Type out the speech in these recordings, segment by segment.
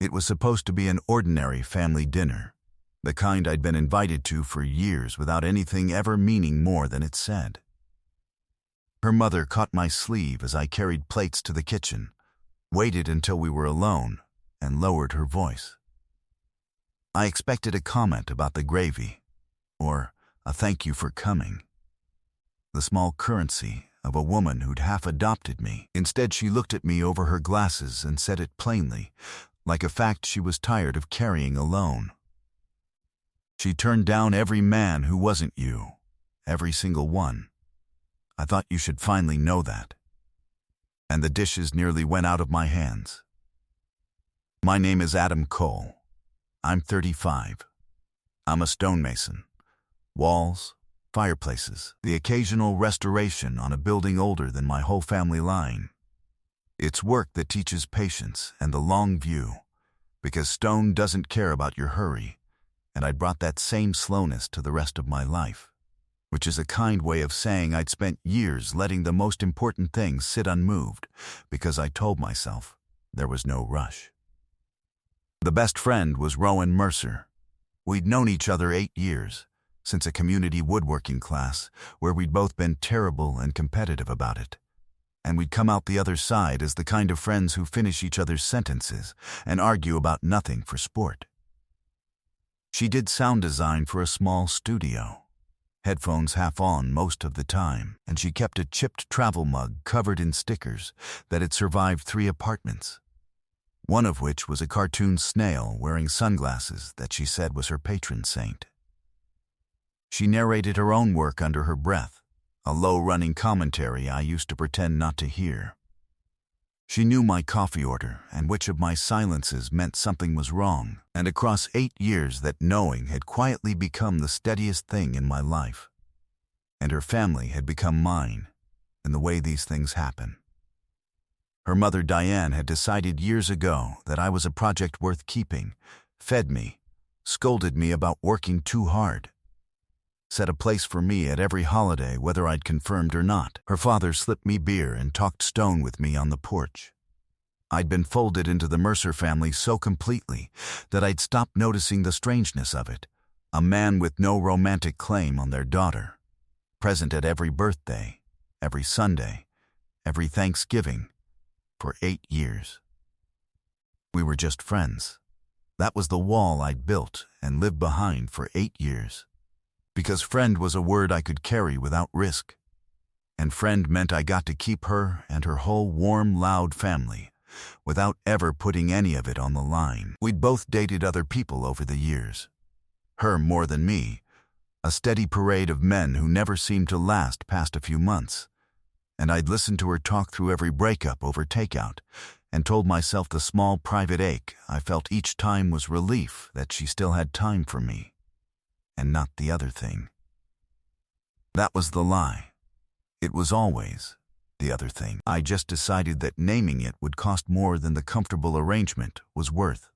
It was supposed to be an ordinary family dinner, the kind I'd been invited to for years without anything ever meaning more than it said. Her mother caught my sleeve as I carried plates to the kitchen, waited until we were alone, and lowered her voice. I expected a comment about the gravy, or a thank you for coming. The small currency of a woman who'd half adopted me. Instead, she looked at me over her glasses and said it plainly, like a fact she was tired of carrying alone. She turned down every man who wasn't you, every single one. I thought you should finally know that. And the dishes nearly went out of my hands. My name is Adam Cole. I'm 35. I'm a stonemason. Walls, fireplaces, the occasional restoration on a building older than my whole family line. It's work that teaches patience and the long view, because stone doesn't care about your hurry, and I'd brought that same slowness to the rest of my life, which is a kind way of saying I'd spent years letting the most important things sit unmoved, because I told myself there was no rush. The best friend was Rowan Mercer. We'd known each other 8 years, since a community woodworking class where we'd both been terrible and competitive about it. And we'd come out the other side as the kind of friends who finish each other's sentences and argue about nothing for sport. She did sound design for a small studio, headphones half on most of the time, and she kept a chipped travel mug covered in stickers that had survived 3 apartments, one of which was a cartoon snail wearing sunglasses that she said was her patron saint. She narrated her own work under her breath, a low-running commentary I used to pretend not to hear. She knew my coffee order and which of my silences meant something was wrong, and across 8 years that knowing had quietly become the steadiest thing in my life. And her family had become mine, in the way these things happen. Her mother Diane had decided years ago that I was a project worth keeping, fed me, scolded me about working too hard, set a place for me at every holiday whether I'd confirmed or not. Her father slipped me beer and talked stone with me on the porch. I'd been folded into the Mercer family so completely that I'd stopped noticing the strangeness of it. A man with no romantic claim on their daughter, present at every birthday, every Sunday, every Thanksgiving, for 8 years. We were just friends. That was the wall I'd built and lived behind for 8 years. Because friend was a word I could carry without risk. And friend meant I got to keep her and her whole warm, loud family, without ever putting any of it on the line. We'd both dated other people over the years. Her more than me, a steady parade of men who never seemed to last past a few months. And I'd listened to her talk through every breakup over takeout, and told myself the small private ache I felt each time was relief that she still had time for me, and not the other thing. That was the lie. It was always the other thing. I just decided that naming it would cost more than the comfortable arrangement was worth.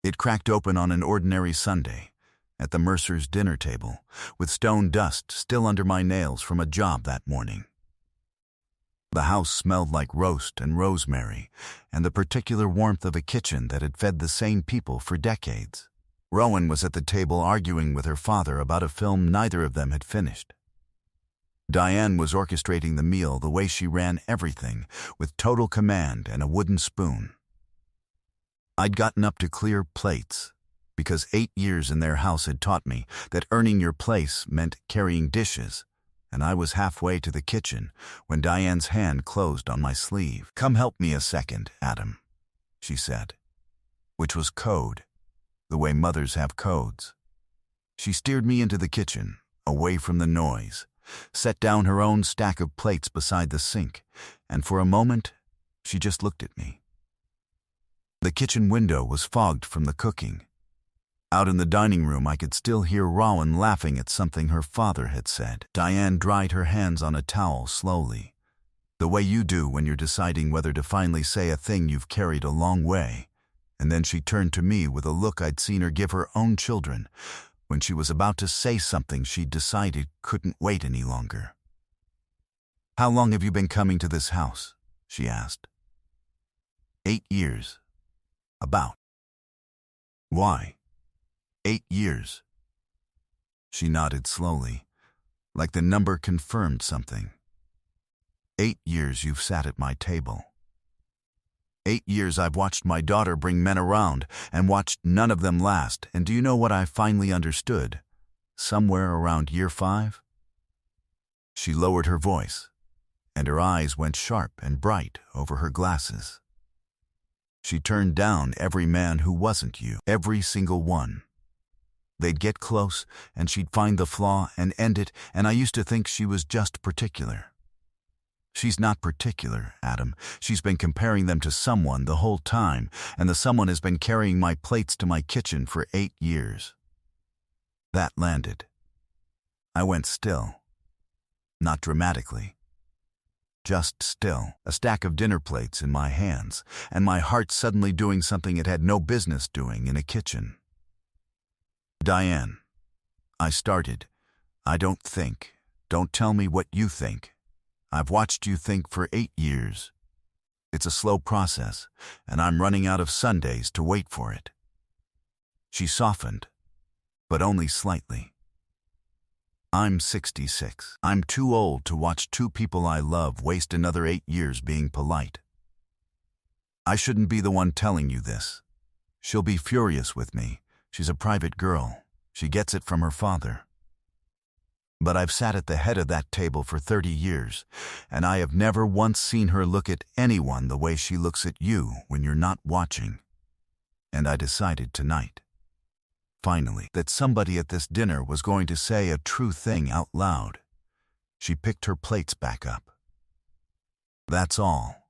It cracked open on an ordinary Sunday, at the Mercer's dinner table, with stone dust still under my nails from a job that morning. The house smelled like roast and rosemary, and the particular warmth of a kitchen that had fed the same people for decades. Rowan was at the table arguing with her father about a film neither of them had finished. Diane was orchestrating the meal the way she ran everything, with total command and a wooden spoon. I'd gotten up to clear plates, because 8 years in their house had taught me that earning your place meant carrying dishes, and I was halfway to the kitchen when Diane's hand closed on my sleeve. "Come help me a second, Adam," she said, which was code, the way mothers have codes. She steered me into the kitchen, away from the noise, set down her own stack of plates beside the sink, and for a moment, she just looked at me. The kitchen window was fogged from the cooking. Out in the dining room, I could still hear Rowan laughing at something her father had said. Diane dried her hands on a towel slowly, the way you do when you're deciding whether to finally say a thing you've carried a long way. And then she turned to me with a look I'd seen her give her own children when she was about to say something she'd decided couldn't wait any longer. "How long have you been coming to this house?" she asked. 8 years. About. Why? 8 years. She nodded slowly, like the number confirmed something. 8 years you've sat at my table. 8 years I've watched my daughter bring men around and watched none of them last, and do you know what I finally understood? Somewhere around year 5? She lowered her voice, and her eyes went sharp and bright over her glasses. She turned down every man who wasn't you, every single one. They'd get close, and she'd find the flaw and end it, and I used to think she was just particular. She's not particular, Adam. She's been comparing them to someone the whole time, and the someone has been carrying my plates to my kitchen for 8 years. That landed. I went still. Not dramatically. Just still, a stack of dinner plates in my hands, and my heart suddenly doing something it had no business doing in a kitchen. Diane, I started. I don't think. Don't tell me what you think. I've watched you think for 8 years. It's a slow process, and I'm running out of Sundays to wait for it. She softened, but only slightly. I'm 66. I'm too old to watch 2 people I love waste another 8 years being polite. I shouldn't be the one telling you this. She'll be furious with me. She's a private girl. She gets it from her father. But I've sat at the head of that table for 30 years, and I have never once seen her look at anyone the way she looks at you when you're not watching. And I decided tonight, finally, that somebody at this dinner was going to say a true thing out loud. She picked her plates back up. That's all.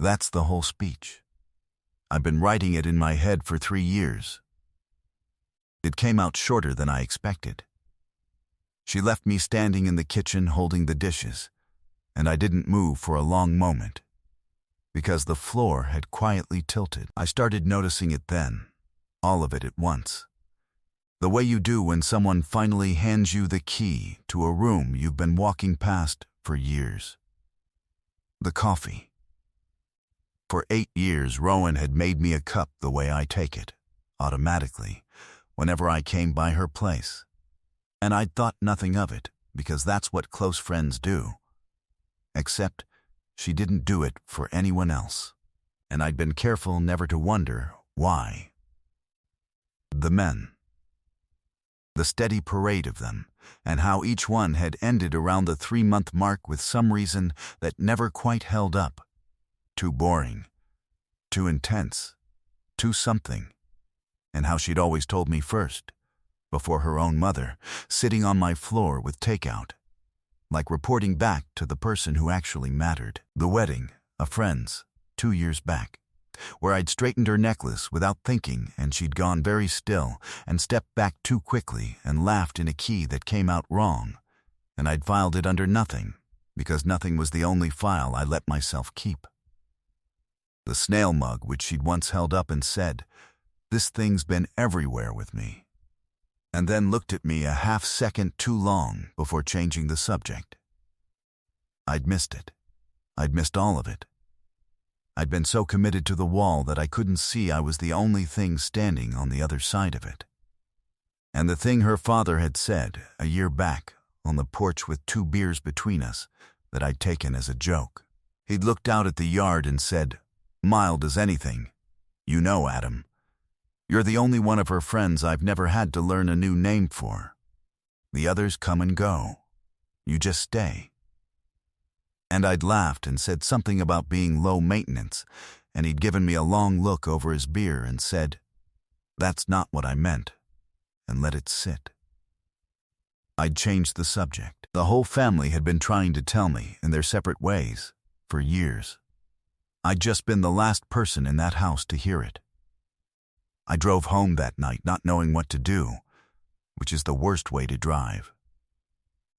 That's the whole speech. I've been writing it in my head for 3 years. It came out shorter than I expected. She left me standing in the kitchen holding the dishes, and I didn't move for a long moment, because the floor had quietly tilted. I started noticing it then, all of it at once. The way you do when someone finally hands you the key to a room you've been walking past for years. The coffee. For 8 years, Rowan had made me a cup the way I take it, automatically, whenever I came by her place. And I'd thought nothing of it, because that's what close friends do. Except she didn't do it for anyone else, and I'd been careful never to wonder why. The men. The steady parade of them, and how each one had ended around the 3-month mark with some reason that never quite held up. Too boring, too intense, too something, and how she'd always told me first, before her own mother, sitting on my floor with takeout, like reporting back to the person who actually mattered. The wedding, a friend's, 2 years back, where I'd straightened her necklace without thinking, and she'd gone very still and stepped back too quickly and laughed in a key that came out wrong, and I'd filed it under nothing, because nothing was the only file I let myself keep. The snail mug which she'd once held up and said, "This thing's been everywhere with me," and then looked at me a half-second too long before changing the subject. I'd missed it. I'd missed all of it. I'd been so committed to the wall that I couldn't see I was the only thing standing on the other side of it. And the thing her father had said a year back on the porch with 2 beers between us that I'd taken as a joke. He'd looked out at the yard and said, mild as anything, "You know, Adam, you're the only one of her friends I've never had to learn a new name for. The others come and go. You just stay." And I'd laughed and said something about being low maintenance, and he'd given me a long look over his beer and said, "That's not what I meant," and let it sit. I'd changed the subject. The whole family had been trying to tell me, in their separate ways, for years. I'd just been the last person in that house to hear it. I drove home that night not knowing what to do, which is the worst way to drive.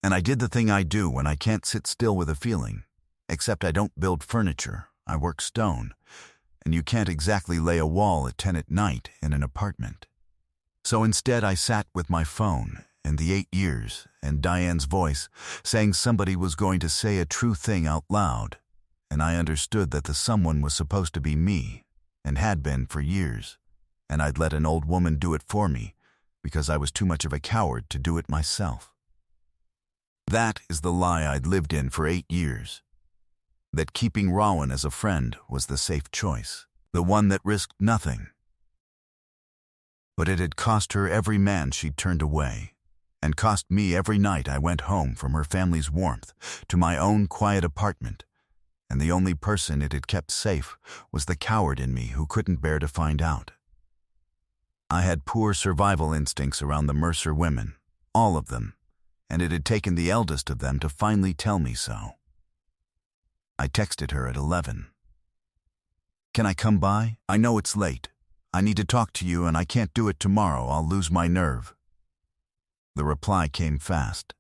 And I did the thing I do when I can't sit still with a feeling, except I don't build furniture, I work stone, and you can't exactly lay a wall at 10 at night in an apartment. So instead I sat with my phone and the 8 years and Diane's voice saying somebody was going to say a true thing out loud, and I understood that the someone was supposed to be me, and had been for years, and I'd let an old woman do it for me because I was too much of a coward to do it myself. That is the lie I'd lived in for 8 years. That keeping Rowan as a friend was the safe choice, the one that risked nothing. But it had cost her every man she'd turned away, and cost me every night I went home from her family's warmth to my own quiet apartment, and the only person it had kept safe was the coward in me who couldn't bear to find out. I had poor survival instincts around the Mercer women, all of them, and it had taken the eldest of them to finally tell me so. I texted her at 11. "Can I come by? I know it's late. I need to talk to you and I can't do it tomorrow. I'll lose my nerve." The reply came fast.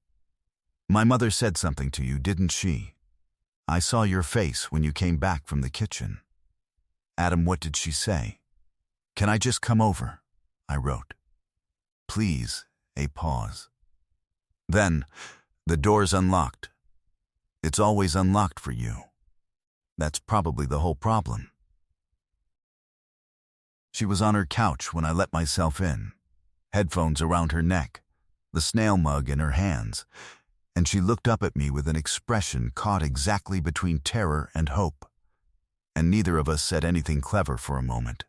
"My mother said something to you, didn't she? I saw your face when you came back from the kitchen." "Adam, what did she say?" "Can I just come over?" I wrote. "Please," a pause. Then, "The door's unlocked. It's always unlocked for you. That's probably the whole problem." She was on her couch when I let myself in, headphones around her neck, the snail mug in her hands, and she looked up at me with an expression caught exactly between terror and hope, and neither of us said anything clever for a moment.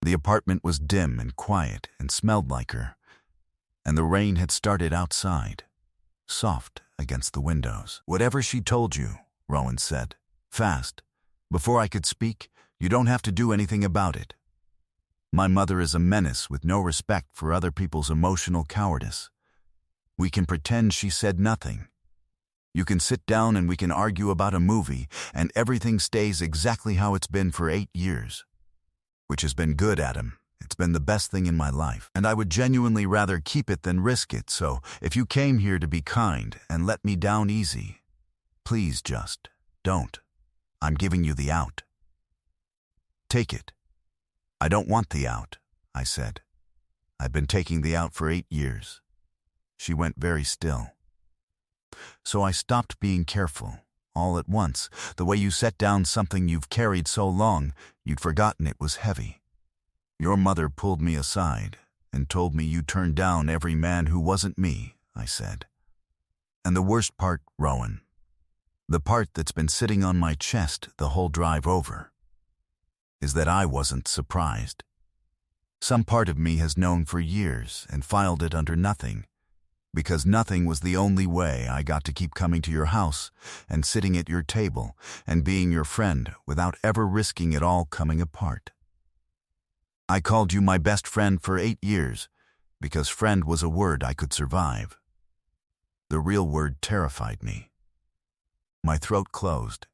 The apartment was dim and quiet and smelled like her, and the rain had started outside, soft against the windows. "Whatever she told you," Rowan said, fast. Before I could speak, "You don't have to do anything about it. My mother is a menace with no respect for other people's emotional cowardice. We can pretend she said nothing. You can sit down and we can argue about a movie, and everything stays exactly how it's been for 8 years. Which has been good, Adam. It's been the best thing in my life, and I would genuinely rather keep it than risk it, so if you came here to be kind and let me down easy, please just don't. I'm giving you the out. Take it." "I don't want the out," I said. "I've been taking the out for 8 years. She went very still. "So I stopped being careful, all at once, the way you set down something you've carried so long you'd forgotten it was heavy. Your mother pulled me aside and told me you turned down every man who wasn't me," I said. "And the worst part, Rowan, the part that's been sitting on my chest the whole drive over, is that I wasn't surprised. Some part of me has known for years and filed it under nothing, because nothing was the only way I got to keep coming to your house and sitting at your table and being your friend without ever risking it all coming apart. I called you my best friend for 8 years because friend was a word I could survive. The real word terrified me. My throat closed,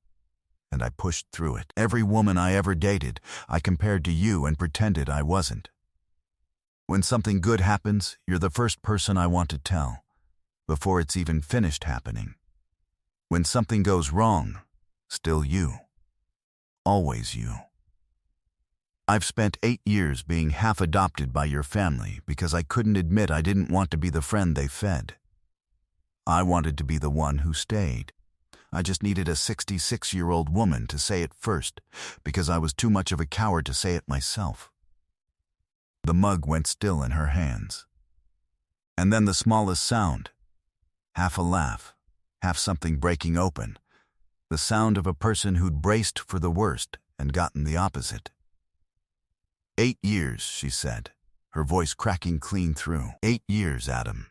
and I pushed through it. Every woman I ever dated, I compared to you and pretended I wasn't. When something good happens, you're the first person I want to tell, before it's even finished happening. When something goes wrong, still you. Always you. I've spent 8 years being half adopted by your family because I couldn't admit I didn't want to be the friend they fed. I wanted to be the one who stayed. I just needed a 66-year-old woman to say it first because I was too much of a coward to say it myself." The mug went still in her hands. And then the smallest sound, half a laugh, half something breaking open, the sound of a person who'd braced for the worst and gotten the opposite. 8 years, she said, her voice cracking clean through. 8 years, Adam.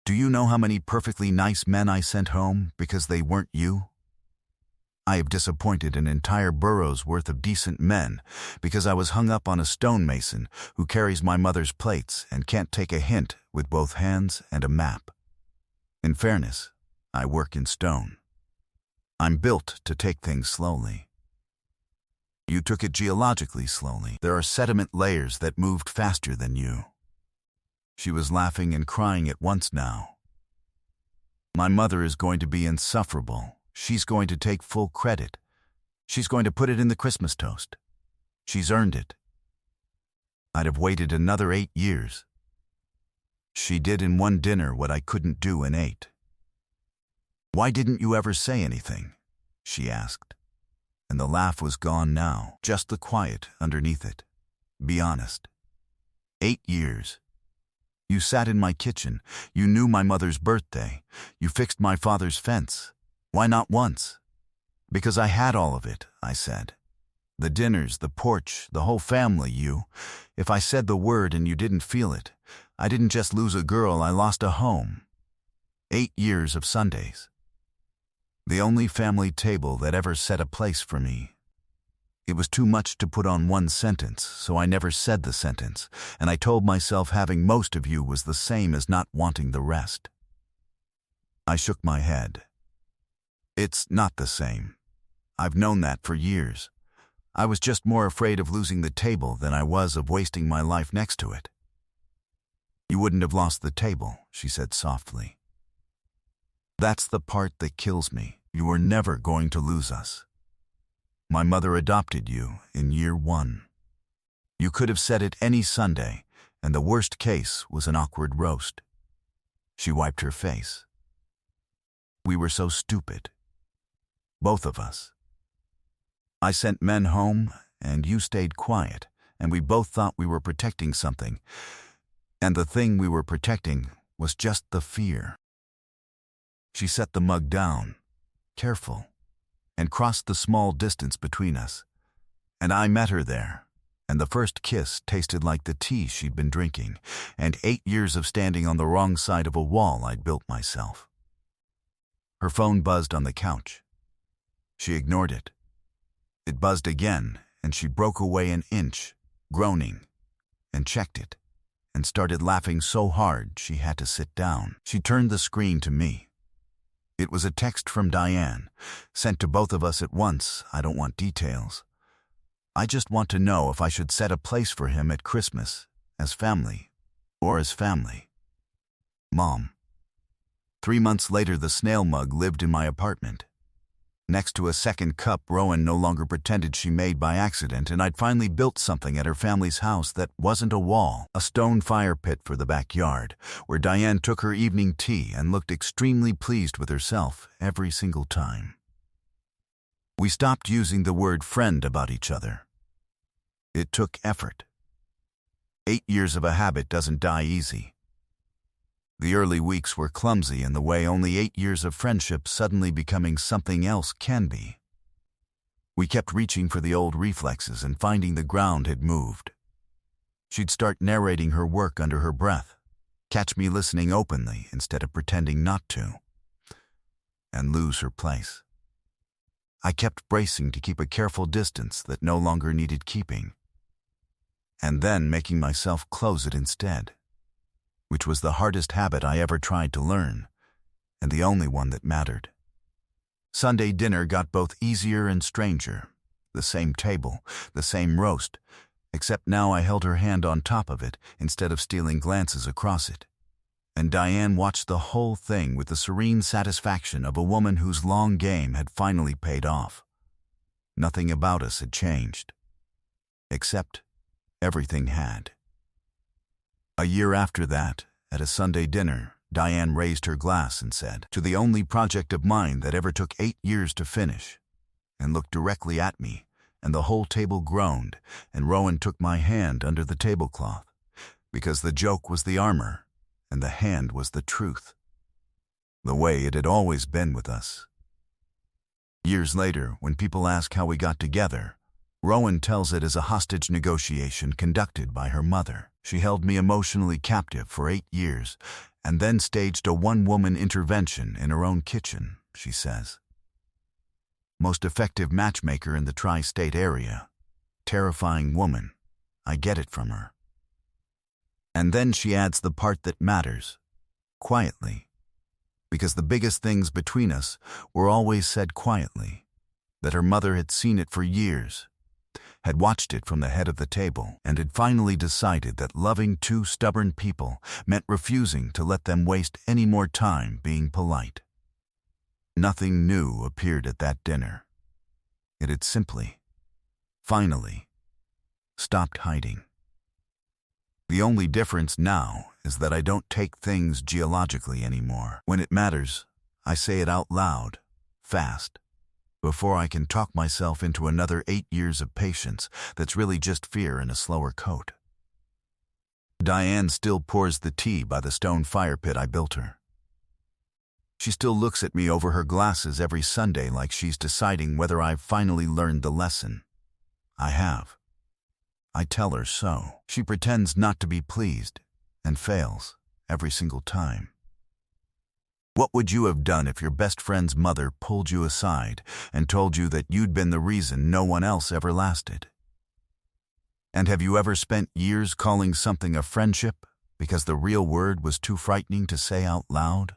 Do you know how many perfectly nice men I sent home because they weren't you? I have disappointed an entire borough's worth of decent men because I was hung up on a stonemason who carries my mother's plates and can't take a hint with both hands and a map. In fairness, I work in stone. I'm built to take things slowly. You took it geologically slowly. There are sediment layers that moved faster than you. She was laughing and crying at once now. My mother is going to be insufferable. She's going to take full credit. She's going to put it in the Christmas toast. She's earned it. I'd have waited another 8 years. She did in one dinner what I couldn't do in 8. Why didn't you ever say anything? She asked. and the laugh was gone now, just the quiet underneath it. Be honest. 8 years. You sat in my kitchen. You knew my mother's birthday. You fixed my father's fence. Why not once? Because I had all of it, I said. The dinners, the porch, the whole family, you. If I said the word and you didn't feel it, I didn't just lose a girl, I lost a home. 8 years of Sundays. The only family table that ever set a place for me. It was too much to put on one sentence, so I never said the sentence, and I told myself having most of you was the same as not wanting the rest. I shook my head. It's not the same. I've known that for years. I was just more afraid of losing the table than I was of wasting my life next to it. You wouldn't have lost the table, she said softly. That's the part that kills me. You were never going to lose us. My mother adopted you in year 1. You could have said it any Sunday, and the worst case was an awkward roast. She wiped her face. We were so stupid. Both of us. I sent men home, and you stayed quiet, and we both thought we were protecting something. And the thing we were protecting was just the fear. She set the mug down, careful, and crossed the small distance between us. And I met her there, and the first kiss tasted like the tea she'd been drinking, and 8 years of standing on the wrong side of a wall I'd built myself. Her phone buzzed on the couch. She ignored it. It buzzed again, and she broke away an inch, groaning, and checked it, and started laughing so hard she had to sit down. She turned the screen to me. It was a text from Diane, sent to both of us at once. I don't want details. I just want to know if I should set a place for him at Christmas, as family, or as family. Mom. 3 months later, the snail mug lived in my apartment. Next to a second cup Rowan no longer pretended she made by accident, and I'd finally built something at her family's house that wasn't a wall, a stone fire pit for the backyard, where Diane took her evening tea and looked extremely pleased with herself every single time. We stopped using the word friend about each other. It took effort. 8 years of a habit doesn't die easy. The early weeks were clumsy in the way only 8 years of friendship suddenly becoming something else can be. We kept reaching for the old reflexes and finding the ground had moved. She'd start narrating her work under her breath, catch me listening openly instead of pretending not to, and lose her place. I kept bracing to keep a careful distance that no longer needed keeping, and then making myself close it instead, which was the hardest habit I ever tried to learn, and the only one that mattered. Sunday dinner got both easier and stranger. The same table, the same roast, except now I held her hand on top of it instead of stealing glances across it. And Diane watched the whole thing with the serene satisfaction of a woman whose long game had finally paid off. Nothing about us had changed, except everything had. A year after that, at a Sunday dinner, Diane raised her glass and said, "To the only project of mine that ever took 8 years to finish," and looked directly at me, and the whole table groaned, and Rowan took my hand under the tablecloth, because the joke was the armor, and the hand was the truth. The way it had always been with us. Years later, when people ask how we got together, Rowan tells it as a hostage negotiation conducted by her mother. She held me emotionally captive for 8 years, and then staged a one-woman intervention in her own kitchen, she says. Most effective matchmaker in the tri-state area. Terrifying woman. I get it from her. And then she adds the part that matters. Quietly. Because the biggest things between us were always said quietly. That her mother had seen it for years, had watched it from the head of the table, and had finally decided that loving 2 stubborn people meant refusing to let them waste any more time being polite. Nothing new appeared at that dinner. It had simply, finally, stopped hiding. The only difference now is that I don't take things geologically anymore. When it matters, I say it out loud, fast, before I can talk myself into another 8 years of patience that's really just fear in a slower coat. Diane still pours the tea by the stone fire pit I built her. She still looks at me over her glasses every Sunday like she's deciding whether I've finally learned the lesson. I have. I tell her so. She pretends not to be pleased and fails every single time. What would you have done if your best friend's mother pulled you aside and told you that you'd been the reason no one else ever lasted? And have you ever spent years calling something a friendship because the real word was too frightening to say out loud?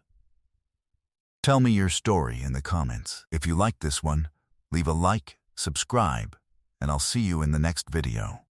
Tell me your story in the comments. If you liked this one, leave a like, subscribe, and I'll see you in the next video.